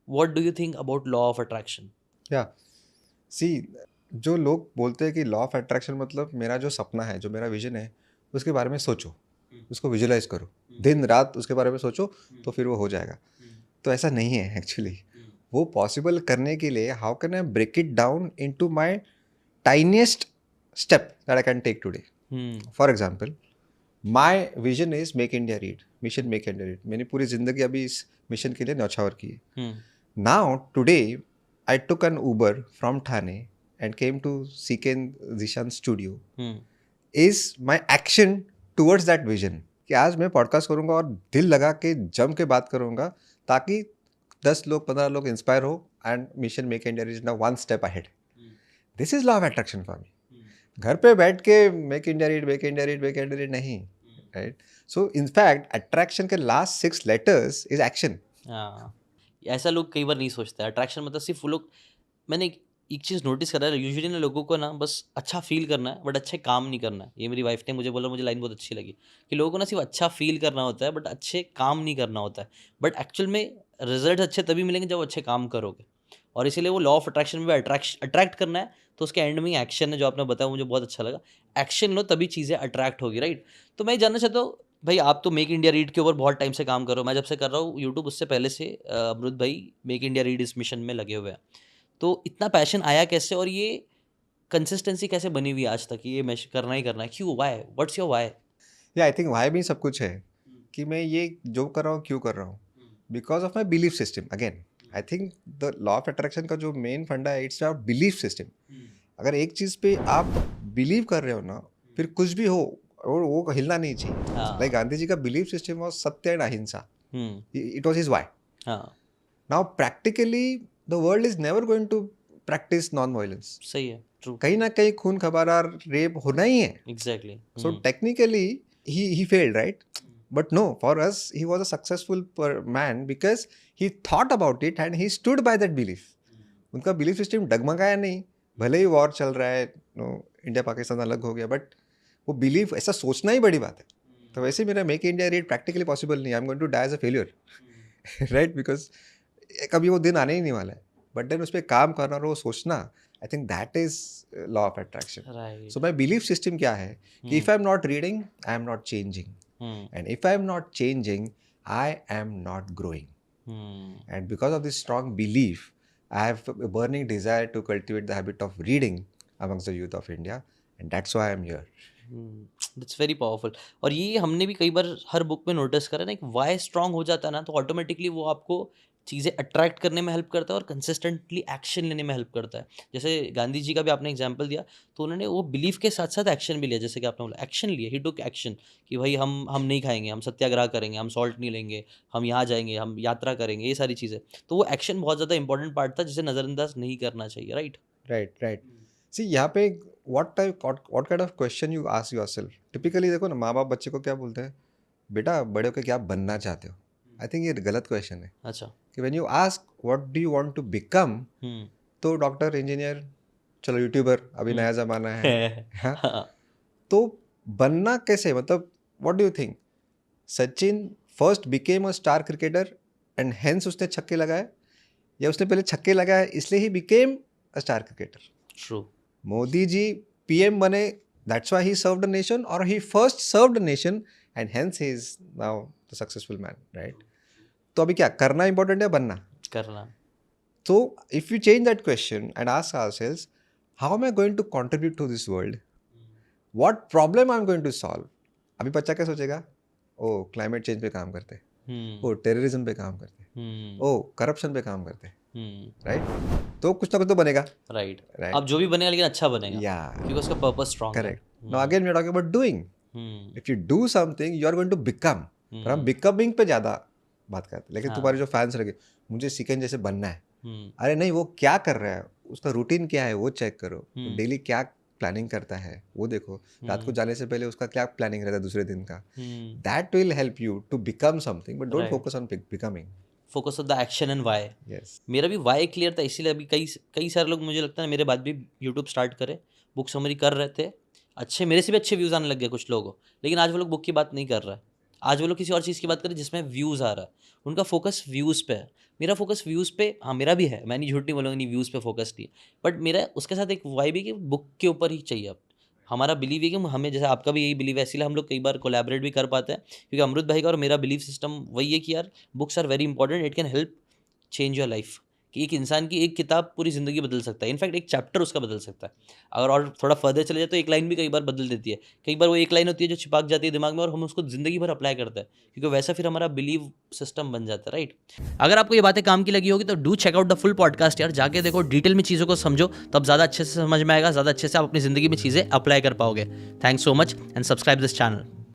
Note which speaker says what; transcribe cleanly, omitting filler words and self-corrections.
Speaker 1: What do you think about law of attraction?
Speaker 2: या सी, जो लोग बोलते हैं कि लॉ ऑफ अट्रैक्शन मतलब मेरा जो सपना है, जो मेरा विजन है, उसके बारे में सोचो, उसको विजुलाइज करो, दिन रात उसके बारे में सोचो, तो फिर वो हो जाएगा। तो ऐसा नहीं है एक्चुअली। वो पॉसिबल करने के लिए how can I break it down into my tiniest step that I can take today. For example, my vision is make India read, mission make India read. मैंने पूरी जिंदगी अभी इस मिशन के लिए न्यौछावर की है। Now today I took an Uber from Thane and came to Siken Zishan's studio is my action towards that vision कि आज मैं पॉडकास्ट करूंगा और दिल लगा के जम के बात करूंगा ताकि 10 लोग 15 लोग इंस्पायर हो and mission make India is now one step ahead. This is law of attraction for me. घर पे बैठ के make India read make India read make India read नहीं, राइट? सो इनफैक्ट अट्रैक्शन के लास्ट 6 लेटर्स इज एक्शन।
Speaker 1: हाँ, ऐसा लोग कई बार नहीं सोचते। अट्रैक्शन मतलब सिर्फ वो लोग, मैंने एक चीज़ नोटिस करा है, यूजुअली ना लोगों को ना बस अच्छा फील करना है बट अच्छे काम नहीं करना है। ये मेरी वाइफ ने मुझे बोला, मुझे लाइन बहुत अच्छी लगी कि लोगों को ना सिर्फ अच्छा फील करना होता है बट अच्छे काम नहीं करना होता है। बट एक्चुअल में रिजल्ट अच्छे तभी मिलेंगे जब अच्छे काम करोगे। और इसीलिए वो लॉ ऑफ अट्रैक्शन में अट्रैक्ट करना है तो उसके एंड में ही एक्शन है, जो आपने बताया मुझे बहुत अच्छा लगा। एक्शन लो तभी चीज़ें अट्रैक्ट होगी, राइट? तो मैं जानना चाहता हूँ भाई, आप तो मेक इंडिया रीड के ऊपर बहुत टाइम से काम कर रहे हो, मैं जब से कर रहा हूँ यूट्यूब उससे पहले से अमरुद भाई मेक इंडिया रीड इस मिशन में लगे हुए हैं। तो इतना पैशन आया कैसे और ये कंसिस्टेंसी कैसे बनी हुई है आज तक, ये मैं करना ही करना है? क्यों, वाई, व्हाट्स योर वाई?
Speaker 2: या आई थिंक वाई भी सब कुछ है कि मैं ये जो कर रहा हूँ क्यों कर रहा हूँ, because of my belief system. Again I think the law of attraction का जो मेन फंडा है, इट्स अबाउट बिलीफ सिस्टम। अगर एक चीज़ पे आप बिलीव कर रहे हो ना, फिर कुछ भी हो और वो हिलना नहीं चाहिए।
Speaker 1: हाँ।
Speaker 2: लाइक गांधी जी का बिलीफ सिस्टम वॉज सत्य एंड अहिंसा। It was his way.
Speaker 1: हाँ,
Speaker 2: now practically the world is never going to practice non violence.
Speaker 1: सही है, ट्रू,
Speaker 2: कहीं ना कहीं खून खबारा रेप होना ही है।
Speaker 1: Exactly.
Speaker 2: So technically, he failed, right? But no, for us, he was a successful man because he thought about it and he stood by that belief. उनका belief system डगमगाया नहीं, भले ही वॉर चल रहा है, नो, इंडिया पाकिस्तान अलग हो गया, but वो बिलीफ, ऐसा सोचना ही बड़ी बात है। तो वैसे मेरा make India read practically possible नहीं। I am going to die as a failure, right? Because कभी वो दिन आने ही नहीं वाला है। बट देन उस पर काम करना और वो सोचना, I think that is law of attraction.
Speaker 1: Right.
Speaker 2: So my belief system क्या है कि if I am not reading, I am not changing, and if I am not changing, I am not growing. And because of this strong belief, I have a burning desire to cultivate the habit of reading amongst the youth of India, and that's why I'm here.
Speaker 1: That's very powerful. और ये हमने भी कई बार हर book में notice करा ना, एक Y strong हो जाता है ना तो ऑटोमेटिकली वो आपको चीज़ें अट्रैक्ट करने में हेल्प करता है और कंसिस्टेंटली एक्शन लेने में हेल्प करता है। जैसे गांधी जी का भी आपने एग्जांपल दिया, तो उन्होंने वो बिलीफ के साथ साथ एक्शन भी लिया। जैसे कि आपने बोला एक्शन लिया, ही टुक एक्शन कि भाई हम नहीं खाएंगे, हम सत्याग्रह करेंगे, हम सॉल्ट नहीं लेंगे, हम यहाँ जाएंगे, हम यात्रा करेंगे, ये सारी चीज़ें। तो वो एक्शन बहुत ज़्यादा इंपॉर्टेंट पार्ट था जिसे नज़रअंदाज नहीं करना चाहिए, राइट?
Speaker 2: Right. See, यहाँ पे what kind of question you ask yourself? Typically देखो ना, माँ बाप बच्चे को क्या बोलते हैं, बेटा बड़े होकर क्या बनना चाहते हो? आई थिंक ये गलत क्वेश्चन है।
Speaker 1: अच्छा।
Speaker 2: कि when you ask what do you want to become, तो डॉक्टर, इंजीनियर, चलो यूट्यूबर, अभी नया ज़माना है। हाँ? तो बनना कैसे, मतलब what do you think? Sachin first became a star cricketer and hence उसने छक्के लगाए, या उसने पहले छक्के लगाए इसलिए ही became a star cricketer?
Speaker 1: True.
Speaker 2: Modi ji PM बने, that's why he served the nation, और he first served the nation and hence he is now the successful man, right? तो अभी क्या करना इंपॉर्टेंट है, बनना?
Speaker 1: करना।
Speaker 2: तो if you change that question and ask ourselves, how am I going to contribute to this world? What problem I am going to solve? अभी बच्चा क्या सोचेगा, ओ क्लाइमेट चेंज पे काम करते, ओ टेररिज्म पे काम करते, ओ करप्शन पे काम करते, राइट? तो कुछ ना कुछ तो बनेगा,
Speaker 1: राइट।
Speaker 2: राइट?
Speaker 1: अब जो भी बनेगा लेकिन अच्छा बनेगा,
Speaker 2: या
Speaker 1: क्योंकि उसका पर्पस स्ट्रांग है।
Speaker 2: Correct. Now again we are talking about doing. If you do something you are going to become. पर हम बिकमिंग पे ज़्यादा बात करते हैं, लेकिन तुम्हारे जो फैंस लगे, मुझे सिकन जैसे बनना है, अरे नहीं, वो क्या कर रहा है, उसका रूटीन क्या है वो चेक करो, डेली क्या प्लानिंग करता है वो देखो, रात को जाने से पहले उसका क्या प्लानिंग रहता है दूसरे दिन का, that will help you to become something, but don't focus on becoming.
Speaker 1: Focus on the action and why.
Speaker 2: Yes.
Speaker 1: मेरा भी वाई क्लियर था, इसीलिए अभी कई कई सारे लोग मुझे लगता है मेरे बाद भी यूट्यूब स्टार्ट करे, बुक समरी कर रहे थे, अच्छे मेरे से भी अच्छे व्यूज़ आने लग गए कुछ लोगों को, लेकिन आज वो लोग बुक की बात नहीं कर रहा है। आज वो लोग किसी और चीज़ की बात करें जिसमें व्यूज़ आ रहा है, उनका फोकस व्यूज़ पे है। मेरा फोकस व्यूज़ पे, हाँ मेरा भी है, मैं नहीं झूठ नहीं बोलूँगा, नहीं व्यूज़ पे फोकस नहीं है, बट मेरा उसके साथ एक वाइब है कि बुक के ऊपर ही चाहिए अब। हमारा बिलीव है कि हमें, जैसे आपका भी यही बिलीव है, इसीलिए हम लोग कई बार कोलैबोरेट भी कर पाते हैं, क्योंकि अमृत भाई का और मेरा बिलीव सिस्टम वही है कि यार books are very important, it can help change your life. कि एक इंसान की एक किताब पूरी ज़िंदगी बदल सकता है, इनफैक्ट एक चैप्टर उसका बदल सकता है। अगर और थोड़ा फर्दर चले जाए तो एक लाइन भी कई बार बदल देती है। कई बार वो एक लाइन होती है जो छिपक जाती है दिमाग में और हम उसको ज़िंदगी भर अप्लाई करते हैं, क्योंकि वैसा फिर हमारा बिलीव सिस्टम बन जाता है, राइट? अगर आपको ये बातें काम की लगी होगी तो do check out the full podcast यार, जाके देखो, डिटेल में चीज़ों को समझो, तब ज़्यादा अच्छे से समझ में आएगा, ज़्यादा अच्छे से आप अपनी ज़िंदगी में चीज़ें अप्लाई कर पाओगे। Thanks so much and subscribe this channel.